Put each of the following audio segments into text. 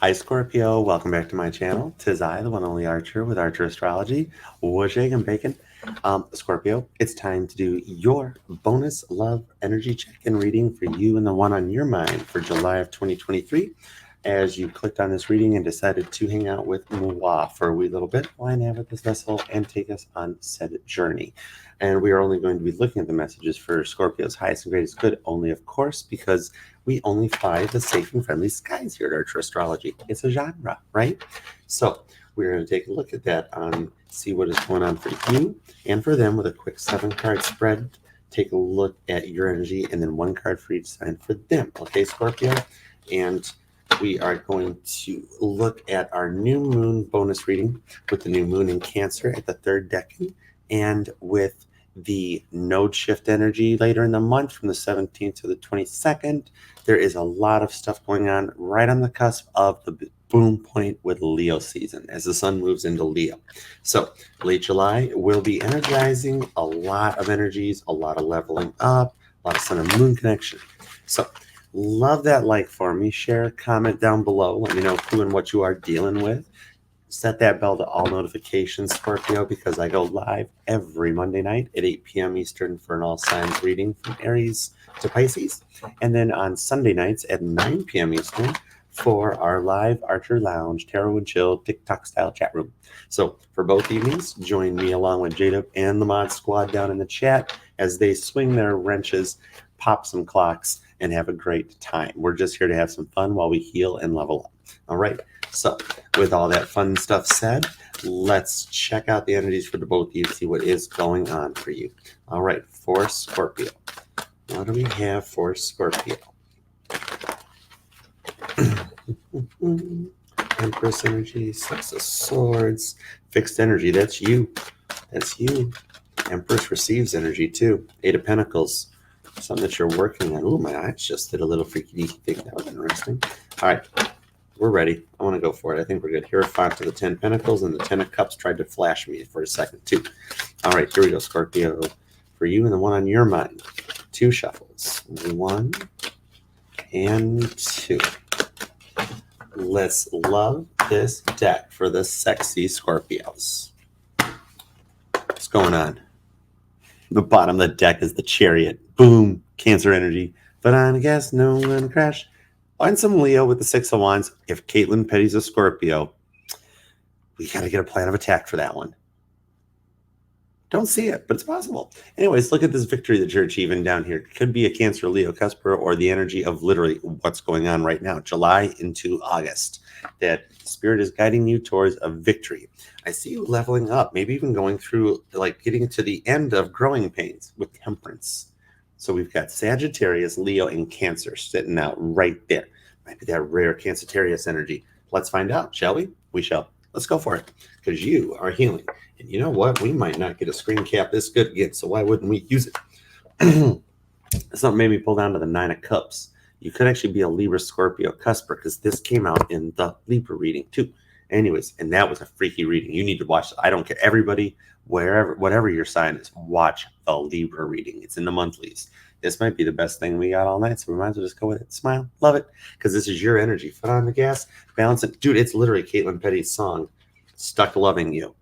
Hi Scorpio, welcome back to my channel. Tis I, the one and only Archer with Archer Astrology. What's shaking bacon? Scorpio, it's time to do your bonus love energy check-in reading for you and the one on your mind for July of 2023. As you clicked on this reading and decided to hang out with moi for a wee little bit, why navigate this vessel and take us on said journey. And we are only going to be looking at the messages for Scorpio's highest and greatest good, only of course, because we only fly the safe and friendly skies here at Archer Astrology. It's a genre, right? So we're going to take a look at that and see what is going on for you and for them with a quick 7-card spread. Take a look at your energy and then 1 card for each sign for them. Okay, Scorpio? And we are going to look at our new moon bonus reading with the new moon in Cancer at the 3rd decan and with the node shift energy later in the month from the 17th to the 22nd. There is a lot of stuff going on right on the cusp of the boom point with Leo season as the sun moves into Leo. So late July will be energizing a lot of energies, a lot of leveling up, a lot of sun and moon connection. So love that like for me. Share, comment down below. Let me know who and what you are dealing with. Set that bell to all notifications, Scorpio, because I go live every Monday night at 8 p.m. Eastern for an all signs reading from Aries to Pisces. And then on Sunday nights at 9 p.m. Eastern for our live Archer Lounge, Tarot and Chill, TikTok style chat room. So for both evenings, join me along with Jada and the mod squad down in the chat as they swing their wrenches, pop some clocks, and have a great time. We're just here to have some fun while we heal and level up. All right. So with all that fun stuff said, let's check out the energies for the both of you, see what is going on for you. All right, for Scorpio. What do we have for Scorpio? Empress energy, 6 of Swords, fixed energy. That's you. That's you. Empress receives energy too. 8 of Pentacles. Something that you're working on. Oh, my eyes just did a little freaky thing. That was interesting. All right. We're ready. I want to go for it. I think we're good. Hierophant to the 10 Pentacles, and the 10 of Cups tried to flash me for a second, too. All right, here we go, Scorpio. For you and the one on your mind. 2 shuffles. 1 and 2. Let's love this deck for the sexy Scorpios. What's going on? The bottom of the deck is the Chariot. Boom. Cancer energy. But I guess no one crash. Find some Leo with the 6 of Wands. If Caitlin Petty's a Scorpio, we got to get a plan of attack for that one. Don't see it, but it's possible. Anyways, look at this victory that you're achieving down here. It could be a Cancer, Leo, Cusper, or the energy of literally what's going on right now, July into August. That Spirit is guiding you towards a victory. I see you leveling up, maybe even going through, like getting to the end of growing pains with Temperance. So we've got Sagittarius, Leo, and Cancer sitting out right there. Might be that rare Cancerarius energy. Let's find out, shall we? We shall. Let's go for it, because you are healing. And you know what? We might not get a screen cap this good again, so why wouldn't we use it? Something made me pull down to the 9 of Cups. You could actually be a Libra, Scorpio, Cusper, because this came out in the Libra reading too. Anyways, and that was a freaky reading. You need to watch. I don't care. Everybody, wherever, whatever your sign is, watch the Libra reading. It's in the monthlies. This might be the best thing we got all night, so we might as well just go with it. Smile, love it, because this is your energy. Foot on the gas, balance it. Dude, it's literally Caitlin Petty's song, Stuck Loving You.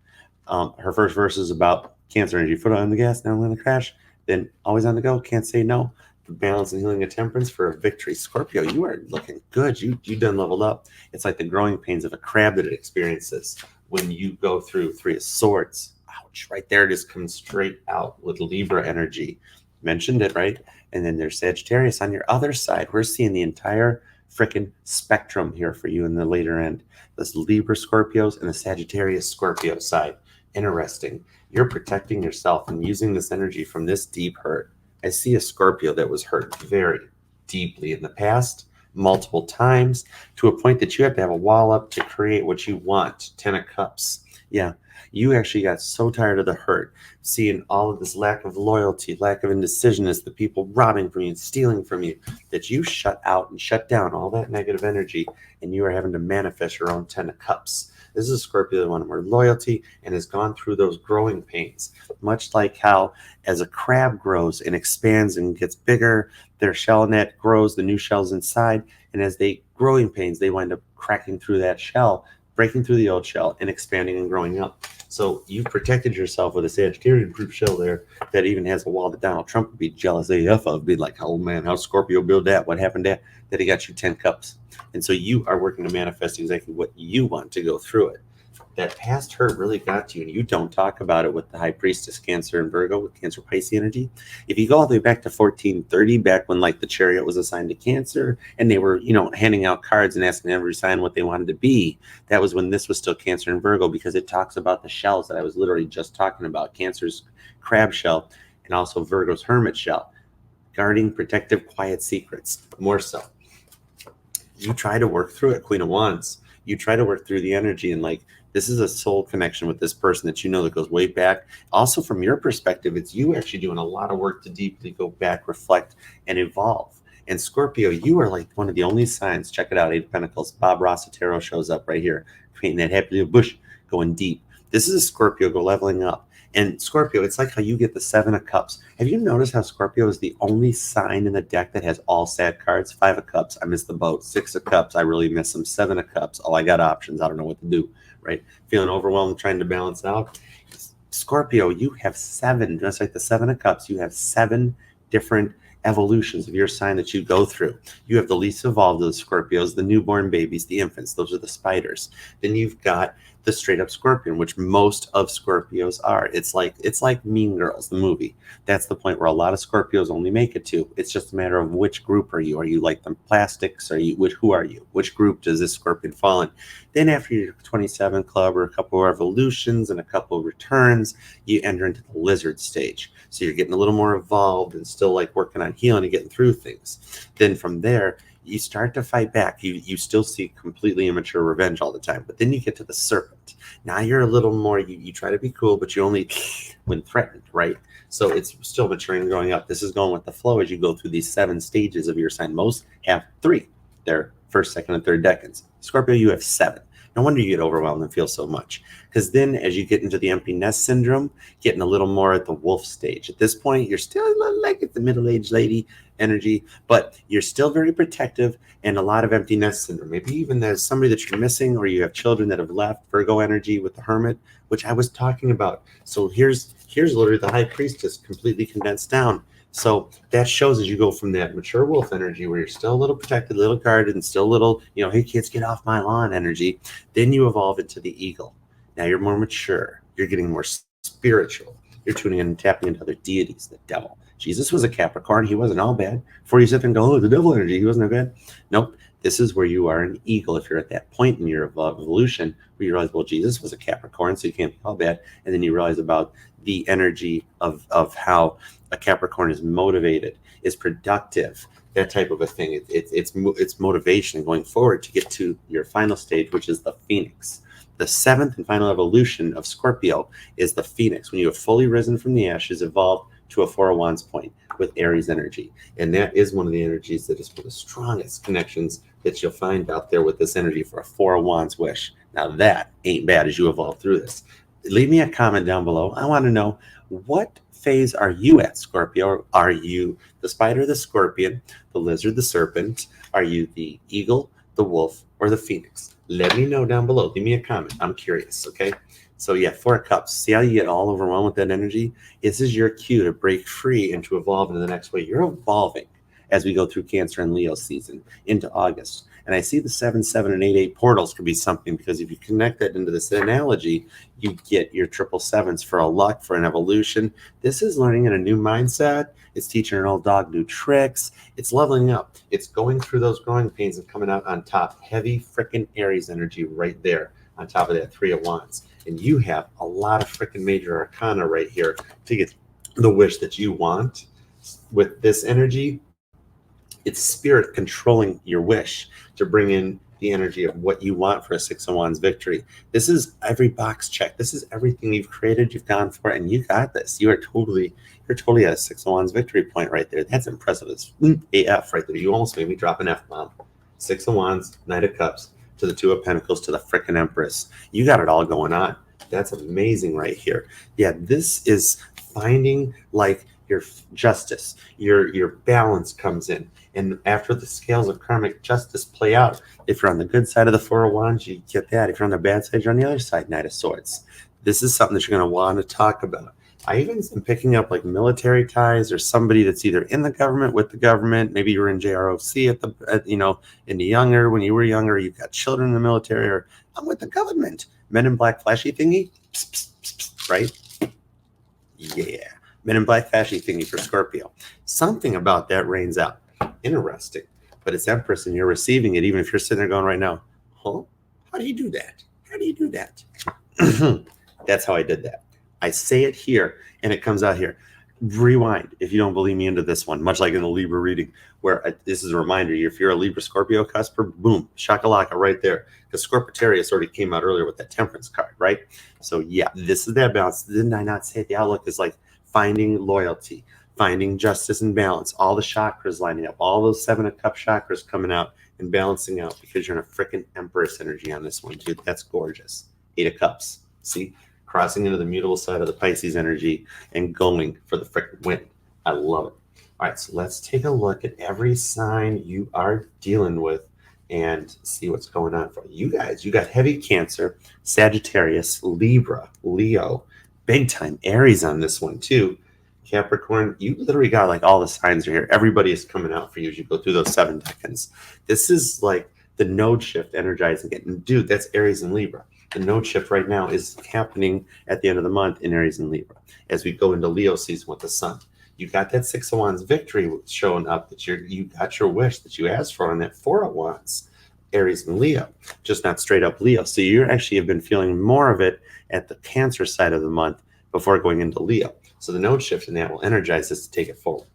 Her first verse is about Cancer energy. Foot on the gas, now I'm going to crash. Then always on the go, can't say no. The balance and healing of Temperance for a victory. Scorpio, you are looking good. You done leveled up. It's like the growing pains of a crab that it experiences when you go through 3 of Swords. Ouch, right there it is coming straight out with Libra energy. Mentioned it, right? And then there's Sagittarius on your other side. We're seeing the entire freaking spectrum here for you in the later end. This Libra Scorpios and the Sagittarius Scorpio side. Interesting. You're protecting yourself and using this energy from this deep hurt. I see a Scorpio that was hurt very deeply in the past, multiple times, to a point that you have to have a wall up to create what you want. 10 of Cups. Yeah, you actually got so tired of the hurt, seeing all of this lack of loyalty, lack of indecisionness, the people robbing from you and stealing from you, that you shut out and shut down all that negative energy, and you are having to manifest your own 10 of Cups. This is a Scorpio that wanted more loyalty and has gone through those growing pains, much like how as a crab grows and expands and gets bigger, their shell net grows, the new shell's inside, and as they growing pains, they wind up cracking through that shell, breaking through the old shell and expanding and growing up. So you've protected yourself with a Sagittarian proof shell there that even has a wall that Donald Trump would be jealous AF of, be like, oh man, how's Scorpio build that? What happened to that? He got you 10 cups. And so you are working to manifest exactly what you want to go through it. That past hurt really got to you, and you don't talk about it with the High Priestess, Cancer and Virgo, with Cancer Pisces energy. If you go all the way back to 1430, back when like the Chariot was assigned to Cancer, and they were, handing out cards and asking every sign what they wanted to be, that was when this was still Cancer and Virgo, because it talks about the shells that I was literally just talking about. Cancer's crab shell and also Virgo's hermit shell, guarding protective, quiet secrets, more so. You try to work through it, Queen of Wands. You try to work through the energy, and like, this is a soul connection with this person that that goes way back. Also, from your perspective, it's you actually doing a lot of work to deeply go back, reflect, and evolve. And Scorpio, you are like one of the only signs. Check it out, Eight of Pentacles. Bob Rossitero shows up right here, creating that happy little bush, going deep. This is a Scorpio go leveling up. And Scorpio, it's like how you get the Seven of Cups. Have you noticed how Scorpio is the only sign in the deck that has all sad cards? Five of Cups, I missed the boat. Six of Cups, I really miss them. Seven of Cups, oh, I got options. I don't know what to do, right? Feeling overwhelmed, trying to balance out. Scorpio, you have seven, just like the Seven of Cups, you have seven different evolutions of your sign that you go through. You have the least evolved of the Scorpios, the newborn babies, the infants. Those are the spiders. Then you've got the straight up scorpion, which most of Scorpios are. It's like Mean Girls, the movie. That's the point where a lot of Scorpios only make it to. It's just a matter of which group are you? Are you like the plastics? Who are you? Which group does this scorpion fall in? Then after your 27 club or a couple of evolutions and a couple of returns, you enter into the lizard stage. So you're getting a little more evolved and still like working on healing and getting through things. Then from there, you start to fight back. You still see completely immature revenge all the time, but then you get to the serpent. Now you're a little more, you try to be cool, but you only when threatened, right? So it's still maturing and growing up. This is going with the flow as you go through these 7 stages of your sign. Most have 3. They're first, second, and third decans. Scorpio, you have 7. No wonder you get overwhelmed and feel so much. Because then as you get into the empty nest syndrome, getting a little more at the wolf stage. At this point, you're still a little like at the middle-aged lady energy, but you're still very protective and a lot of empty nest syndrome. Maybe even there's somebody that you're missing, or you have children that have left. Virgo energy with the hermit, which I was talking about. So here's literally the high priestess completely condensed down. So that shows as you go from that mature wolf energy where you're still a little protected, a little guarded, and still a little, hey kids, get off my lawn energy. Then you evolve into the eagle. Now you're more mature. You're getting more spiritual. You're tuning in and tapping into other deities, the devil. Jesus was a Capricorn. He wasn't all bad. Before you sit there and go, oh, the devil energy, he wasn't that bad. Nope. This is where you are an eagle. If you're at that point in your evolution where you realize, well, Jesus was a Capricorn, so you can't be all bad. And then you realize about the energy of how a Capricorn is motivated, is productive, that type of a thing. It's motivation going forward to get to your final stage, which is the Phoenix. The 7th and final evolution of Scorpio is the Phoenix. When you have fully risen from the ashes, evolved to a 4 of Wands point with Aries energy. And that is one of the energies that is one of the strongest connections that you'll find out there with this energy for a 4 of Wands wish. Now that ain't bad as you evolve through this. Leave me a comment down below. I want to know, what phase are you at, Scorpio? Are you the spider, the scorpion, the lizard, the serpent? Are you the eagle, the wolf, or the phoenix? Let me know down below. Leave me a comment. I'm curious, okay? So yeah, 4 of Cups. See how you get all overwhelmed with that energy? This is your cue to break free and to evolve into the next way. You're evolving as we go through Cancer and Leo season into August. And I see the 7, 7, and 8, 8 portals could be something, because if you connect that into this analogy, you get your 777s for a luck, for an evolution. This is learning in a new mindset. It's teaching an old dog new tricks. It's leveling up. It's going through those growing pains and coming out on top. Heavy freaking Aries energy right there on top of that 3 of Wands. And you have a lot of freaking major arcana right here to get the wish that you want. With this energy, it's spirit controlling your wish to bring in the energy of what you want for a 6 of Wands victory. This is every box check. This is everything you've created, you've gone for, and you got this. You're totally at a 6 of Wands victory point right there. That's impressive as AF right there. You almost made me drop an F-bomb. 6 of Wands, Knight of Cups, to the Two of Pentacles, to the frickin' Empress. You got it all going on. That's amazing right here. Yeah, this is finding like your justice, your balance comes in. And after the scales of karmic justice play out, if you're on the good side of the Four of Wands, you get that. If you're on the bad side, you're on the other side, Knight of Swords. This is something that you're going to want to talk about. I even am picking up like military ties or somebody that's either in the government, with the government. Maybe you were in JROC in the younger, when you were younger, you've got children in the military, or I'm with the government. Men in Black flashy thingy, psst, psst, psst, psst, right? Yeah. Men in Black flashy thingy for Scorpio. Something about that rains out. Interesting. But it's Empress and you're receiving it, even if you're sitting there going right now, huh? How do you do that? How do you do that? That's how I did that. I say it here and it comes out here. Rewind if you don't believe me into this one, much like in the Libra reading, where this is a reminder. If you're a Libra Scorpio cusper, boom, shakalaka right there. Because Scorpitarius already came out earlier with that Temperance card, right? So yeah, this is that balance. Didn't I not say it? The outlook is like finding loyalty, finding justice and balance, all the chakras lining up, all those 7 of Cups chakras coming out and balancing out, because you're in a freaking Empress energy on this one, dude. That's gorgeous. 8 of Cups. See? Crossing into the mutable side of the Pisces energy and going for the freaking win. I love it. All right, so let's take a look at every sign you are dealing with and see what's going on for you guys. You got heavy Cancer, Sagittarius, Libra, Leo, big time Aries on this one too. Capricorn, you literally got like all the signs are here. Everybody is coming out for you as you go through those 7 decans. This is like the node shift energizing it. And dude, that's Aries and Libra. The node shift right now is happening at the end of the month in Aries and Libra as we go into Leo season with the sun. You got that 6 of Wands victory showing up, that you got your wish that you asked for on that 4 of Wands, Aries and Leo, just not straight up Leo. So you actually have been feeling more of it at the Cancer side of the month before going into Leo. So the node shift in that will energize us to take it forward.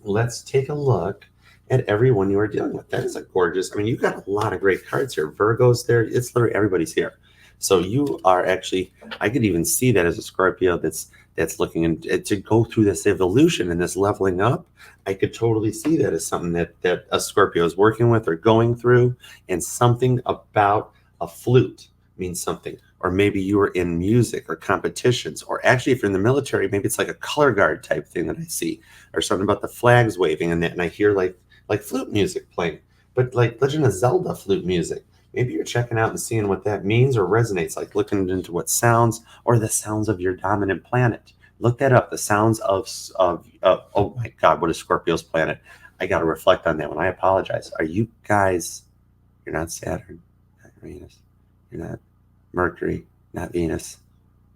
Let's take a look at everyone you are dealing with. That is a gorgeous, I mean, you've got a lot of great cards here. Virgo's there. It's literally everybody's here. So you are actually, I could even see that as a Scorpio that's looking to go through this evolution and this leveling up. I could totally see that as something that a Scorpio is working with or going through, and something about a flute means something. Or maybe you were in music or competitions, or actually if you're in the military, maybe it's like a color guard type thing that I see, or something about the flags waving and that, and I hear like flute music playing, but like Legend of Zelda flute music. Maybe you're checking out and seeing what that means or resonates, like looking into what sounds, or the sounds of your dominant planet. Look that up. The sounds of oh my God, what is Scorpio's planet? I got to reflect on that one. I apologize. Are you guys, you're not Saturn, not Venus, you're not Mercury, not Venus,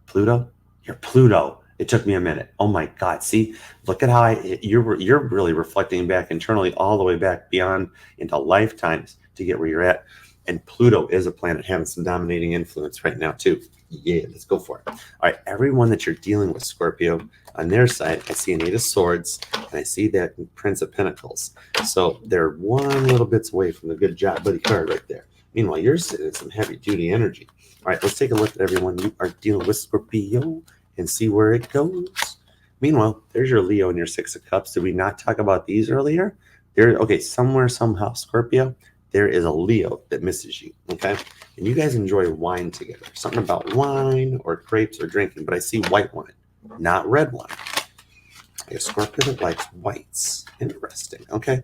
Pluto? You're Pluto. It took me a minute. Oh my God. See, look at how you're really reflecting back internally, all the way back beyond into lifetimes to get where you're at. And Pluto is a planet having some dominating influence right now too. Yeah, let's go for it. All right, everyone that you're dealing with, Scorpio, on their side, I see an 8 of Swords, and I see that Prince of Pentacles. So they're one little bits away from the good job buddy card right there. Meanwhile, you're sitting in some heavy duty energy. All right, let's take a look at everyone you are dealing with, Scorpio, and see where it goes. Meanwhile, there's your Leo and your 6 of Cups. Did we not talk about these earlier? Okay, somewhere, somehow, Scorpio, there is a Leo that misses you, okay? And you guys enjoy wine together. Something about wine or grapes or drinking, but I see white wine, not red wine. A Scorpio that likes whites. Interesting, okay?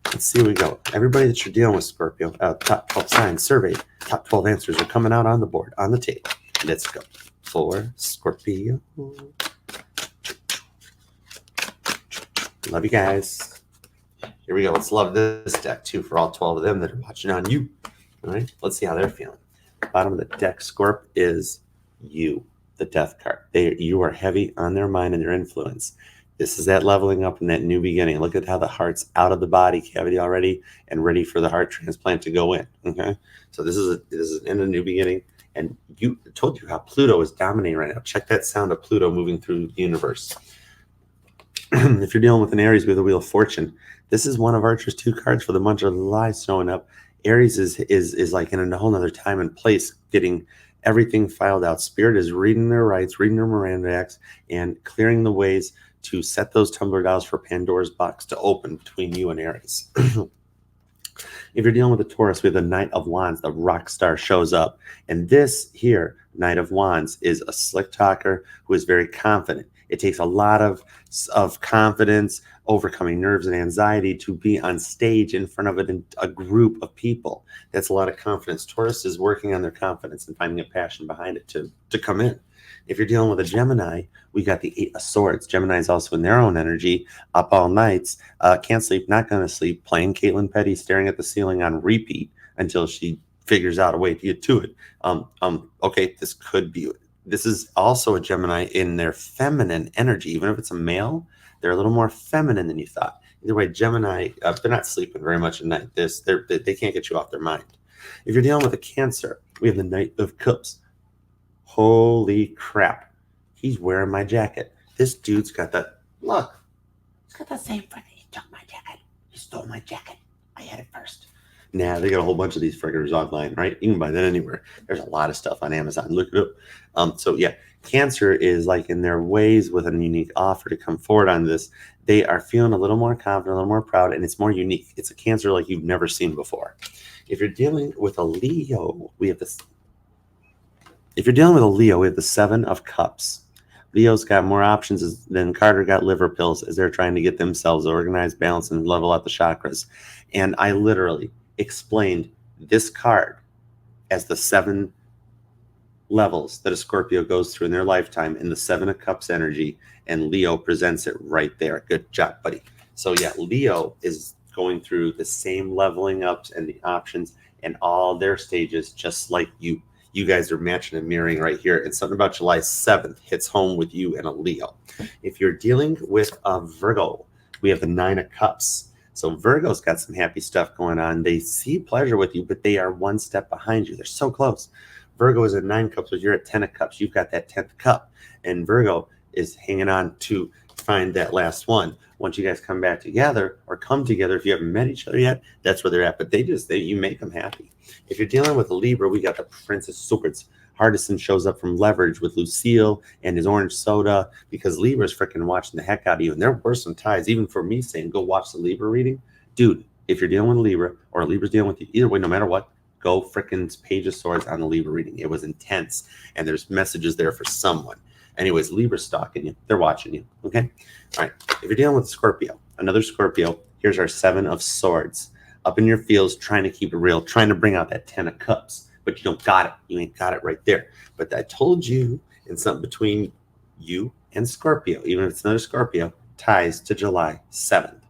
Let's see where we go. Everybody that you're dealing with, Scorpio, top 12 signs surveyed, top 12 answers are coming out on the board, on the tape. Let's go. For Scorpio. Love you guys. Here we go. Let's love this deck too for all 12 of them that are watching on you. All right. Let's see how they're feeling. Bottom of the deck, Scorp, is you, the death card. You are heavy on their mind and their influence. This is that leveling up and that new beginning. Look at how the heart's out of the body cavity already and ready for the heart transplant to go in. Okay. So this is in a new beginning. And you told you how Pluto is dominating right now. Check that sound of Pluto moving through the universe. If you're dealing with an Aries with a Wheel of Fortune, this is one of Archer's 2 cards for the month of July showing up. Aries is like in a whole nother time and place, getting everything filed out. Spirit is reading their rights, reading their Miranda Acts, and clearing the ways to set those tumbler dials for Pandora's box to open between you and Aries. If you're dealing with a Taurus, we have the Knight of Wands. The rock star shows up. And this here, Knight of Wands, is a slick talker who is very confident. It takes a lot of confidence, overcoming nerves and anxiety to be on stage in front of a group of people. That's a lot of confidence. Taurus is working on their confidence and finding a passion behind it to come in. If you're dealing with a Gemini, we got the Eight of Swords. Gemini is also in their own energy, up all nights, can't sleep, not going to sleep, playing Caitlin Petty, staring at the ceiling on repeat until she figures out a way to get to it. Okay, this could be. This is also a Gemini in their feminine energy. Even if it's a male, they're a little more feminine than you thought. Either way, Gemini, they're not sleeping very much at night. They can't get you off their mind. If you're dealing with a Cancer, we have the Knight of Cups. Holy crap. He's wearing my jacket. This dude's got that. Look. He's got the same friend. He took my jacket. He stole my jacket. I had it first. Nah, they got a whole bunch of these friggers online, right? You can buy that anywhere. There's a lot of stuff on Amazon. Look it up. So yeah, Cancer is like in their ways with a unique offer to come forward on this. They are feeling a little more confident, a little more proud, and it's more unique. It's a Cancer like you've never seen before. If you're dealing with a Leo, we have this. If you're dealing with a Leo, we have the Seven of Cups. Leo's got more options than Carter got liver pills as they're trying to get themselves organized, balanced, and level out the chakras. And I literally explained this card as the 7 levels that a Scorpio goes through in their lifetime in the Seven of Cups energy, and Leo presents it right there. Good job, buddy. So yeah, Leo is going through the same leveling ups and the options and all their stages, just like you. You guys are matching and mirroring right here. And something about July 7th hits home with you and a Leo. If you're dealing with a Virgo, we have the 9 of Cups. So Virgo's got some happy stuff going on. They see pleasure with you, but they are one step behind you. They're so close. Virgo is at 9 cups, but you're at 10 of cups. You've got that 10th cup. And Virgo is hanging on to find that last one. Once you guys come back together or come together, if you haven't met each other yet, that's where they're at. But you make them happy. If you're dealing with a Libra, we got the Princess of Swords. Hardison shows up from Leverage with Lucille and his orange soda because Libra's freaking watching the heck out of you. And there were some ties, even for me saying, go watch the Libra reading. Dude, if you're dealing with a Libra or a Libra's dealing with you, either way, no matter what, go freaking Page of Swords on the Libra reading. It was intense. And there's messages there for someone. Anyways, Libra's stalking you. They're watching you. Okay? All right. If you're dealing with a Scorpio, another Scorpio, here's our 7 of Swords. Up in your fields, trying to keep it real, trying to bring out that 10 of Cups. But you don't got it. You ain't got it right there. But I told you, in something between you and Scorpio, even if it's another Scorpio, ties to July 7th.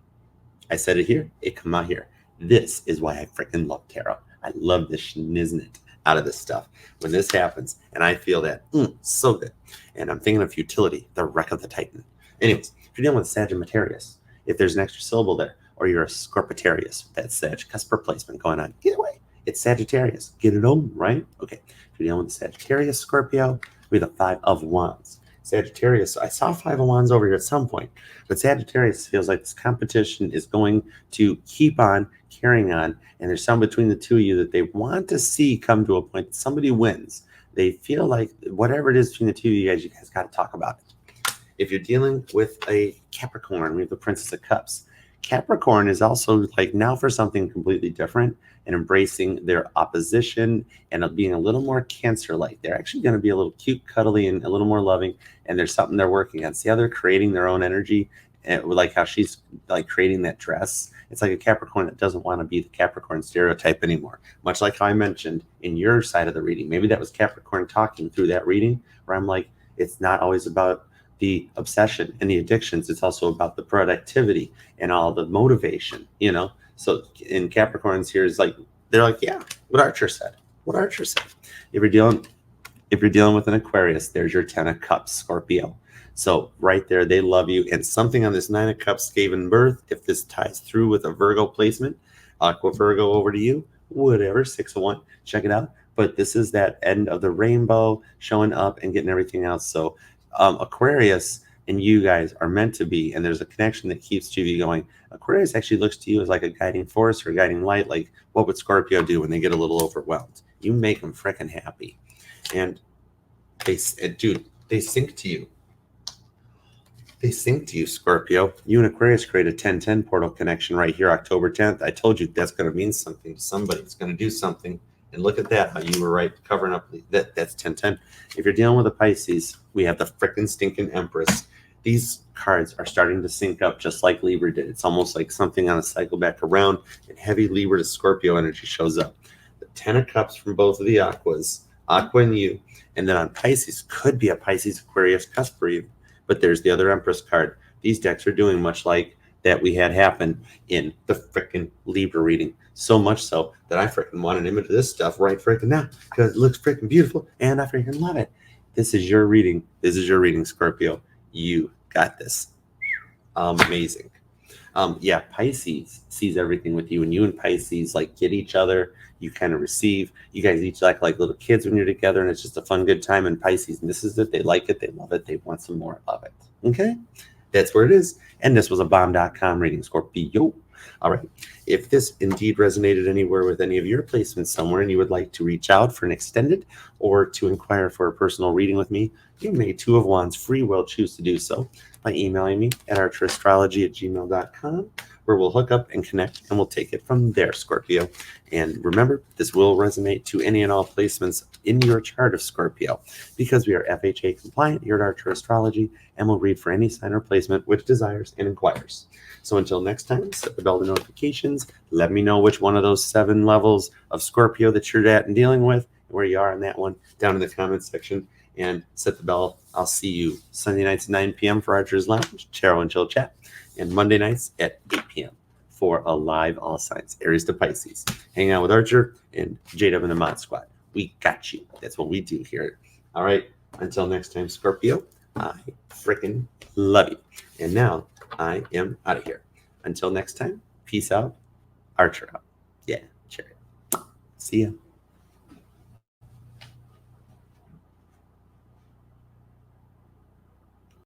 I said it here. It come out here. This is why I freaking love tarot. I love the schniznit out of this stuff. When this happens, and I feel that, so good. And I'm thinking of futility, the wreck of the Titan. Anyways, if you're dealing with Sagittarius, if there's an extra syllable there, or you're a Scorpitarius, that's Sag, cusp placement going on. Either way, it's Sagittarius. Get it on, right? Okay. If you're dealing with the Sagittarius Scorpio, we have the 5 of Wands. Sagittarius, I saw 5 of Wands over here at some point, but Sagittarius feels like this competition is going to keep on carrying on, and there's some between the two of you that they want to see come to a point that somebody wins. They feel like whatever it is between the two of you guys got to talk about it. If you're dealing with a Capricorn, we have the Princess of Cups. Capricorn is also like now for something completely different and embracing their opposition and being a little more Cancer-like. They're actually going to be a little cute, cuddly, and a little more loving. And there's something they're working on. See how they're creating their own energy, and like how she's like creating that dress. It's like a Capricorn that doesn't want to be the Capricorn stereotype anymore. Much like how I mentioned in your side of the reading. Maybe that was Capricorn talking through that reading, where I'm like, it's not always about the obsession and the addictions. It's also about the productivity and all the motivation, you know? So in Capricorns here is like, they're like, yeah, what Archer said. If you're dealing with an Aquarius, there's your 10 of Cups, Scorpio. So right there, they love you. And something on this 9 of Cups gave in birth. If this ties through with a Virgo placement, Aqua Virgo over to you, whatever, 6 of 1, check it out. But this is that end of the rainbow showing up and getting everything else. So Aquarius and you guys are meant to be, and there's a connection that keeps TV going. Aquarius actually looks to you as like a guiding force or a guiding light. Like, what would Scorpio do when they get a little overwhelmed? You make them freaking happy. And they sink to you. They synced you, Scorpio. You and Aquarius create a 10-10 portal connection right here, October 10th. I told you that's going to mean something to somebody. It's going to do something. And look at that, how you were right, covering up. That's 10-10. If you're dealing with a Pisces, we have the frickin' stinking Empress. These cards are starting to sync up just like Libra did. It's almost like something on a cycle back around, and heavy Libra to Scorpio energy shows up. The 10 of Cups from both of the Aquas, Aqua and you, and then on Pisces, could be a Pisces Aquarius cusp for you. But there's the other Empress card. These decks are doing much like that we had happen in the frickin' Libra reading. So much so that I frickin' want an image of this stuff right frickin' now because it looks frickin' beautiful and I frickin' love it. This is your reading. This is your reading, Scorpio. You got this. Amazing. Yeah, Pisces sees everything with you, and you and Pisces like get each other. You kind of receive. You guys each like little kids when you're together, and it's just a fun, good time. And Pisces misses it. They like it. They love it. They want some more of it. Okay? That's where it is. And this was a bomb.com reading, Scorpio. All right. If this indeed resonated anywhere with any of your placements somewhere and you would like to reach out for an extended or to inquire for a personal reading with me, you may Two of Wands free will choose to do so by emailing me at archerastrology@gmail.com, where we'll hook up and connect and we'll take it from there, Scorpio. And remember, this will resonate to any and all placements in your chart of Scorpio because we are FHA compliant here at Archer Astrology and will read for any sign or placement which desires and inquires. So until next time, set the bell to notifications. Let me know which one of those 7 levels of Scorpio that you're at and dealing with, where you are on that one, down in the comments section. And set the bell. I'll see you Sunday nights at 9 p.m. for Archer's Lounge, Tarot and Chill Chat, and Monday nights at 8 p.m. for a live all signs, Aries to Pisces. Hang out with Archer and J-Dub and the Mod Squad. We got you. That's what we do here. All right. Until next time, Scorpio, I freaking love you. And now I am out of here. Until next time, peace out. Archer out. Yeah, cheer it. See ya.